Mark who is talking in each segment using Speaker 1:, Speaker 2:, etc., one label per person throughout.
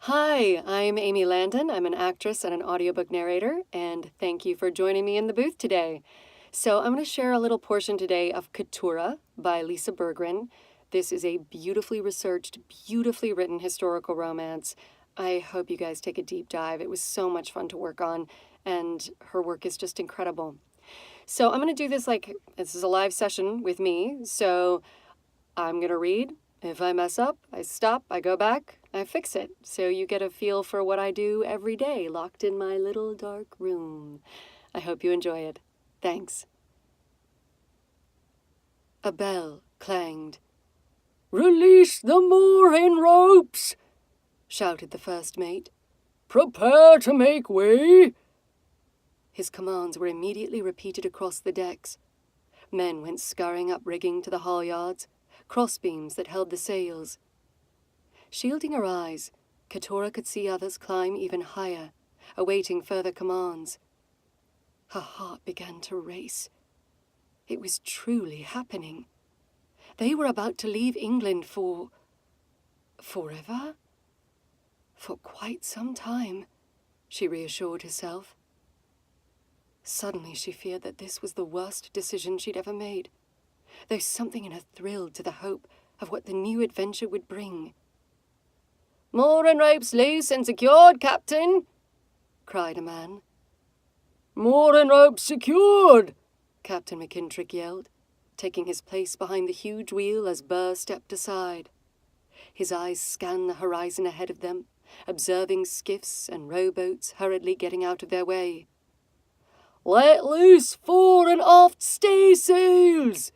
Speaker 1: Hi, I'm Amy Landon. I'm an actress and an audiobook narrator, and thank you for joining me in the booth today. So I'm going to share a little portion today of Keturah by Lisa Bergren. This is a beautifully researched, beautifully written historical romance. I hope you guys take a deep dive. It was so much fun to work on, and her work is just incredible. So I'm going to do this like this is a live session with me. So I'm going to read. If I mess up, I stop, I go back, I fix it. So you get a feel for what I do every day, locked in my little dark room. I hope you enjoy it. Thanks. A bell clanged. "Release the mooring ropes!" shouted the first mate. "Prepare to make way!" His commands were immediately repeated across the decks. Men went scurrying up rigging to the halyards, crossbeams that held the sails. Shielding her eyes, Keturah could see others climb even higher, awaiting further commands. Her heart began to race. It was truly happening. They were about to leave England forever? For quite some time, she reassured herself. Suddenly she feared that this was the worst decision she'd ever made, though something in her thrilled to the hope of what the new adventure would bring. "Mooring ropes loose and secured, Captain!" cried a man. "Mooring ropes secured!" Captain McKintrick yelled, taking his place behind the huge wheel as Burr stepped aside. His eyes scanned the horizon ahead of them, observing skiffs and rowboats hurriedly getting out of their way. "Let loose fore and aft staysails!"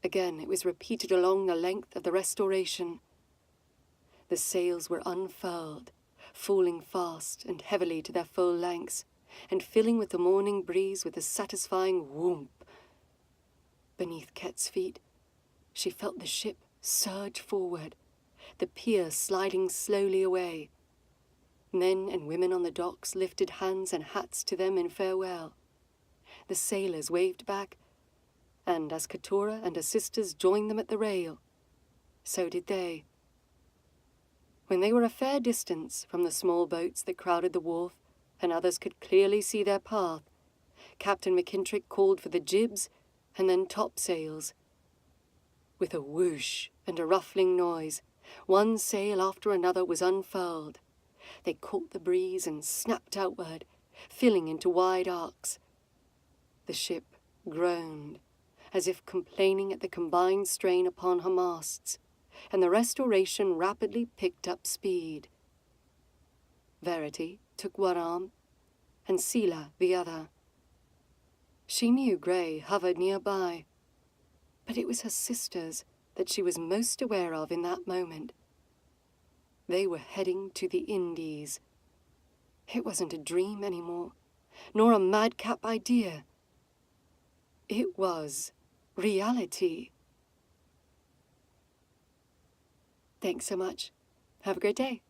Speaker 1: Again it was repeated along the length of the Restoration. The sails were unfurled, falling fast and heavily to their full lengths, and filling with the morning breeze with a satisfying whoomp. Beneath Ket's feet, she felt the ship surge forward, the pier sliding slowly away. Men and women on the docks lifted hands and hats to them in farewell. The sailors waved back, and as Keturah and her sisters joined them at the rail, so did they. When they were a fair distance from the small boats that crowded the wharf, and others could clearly see their path, Captain McKintrick called for the jibs and then topsails. With a whoosh and a ruffling noise, one sail after another was unfurled. They caught the breeze and snapped outward, filling into wide arcs. The ship groaned, as if complaining at the combined strain upon her masts, and the Restoration rapidly picked up speed. Verity took one arm, and Selah the other. She knew Grey hovered nearby, but it was her sisters that she was most aware of in that moment. They were heading to the Indies. It wasn't a dream anymore, nor a madcap idea. It was reality. Thanks so much. Have a great day.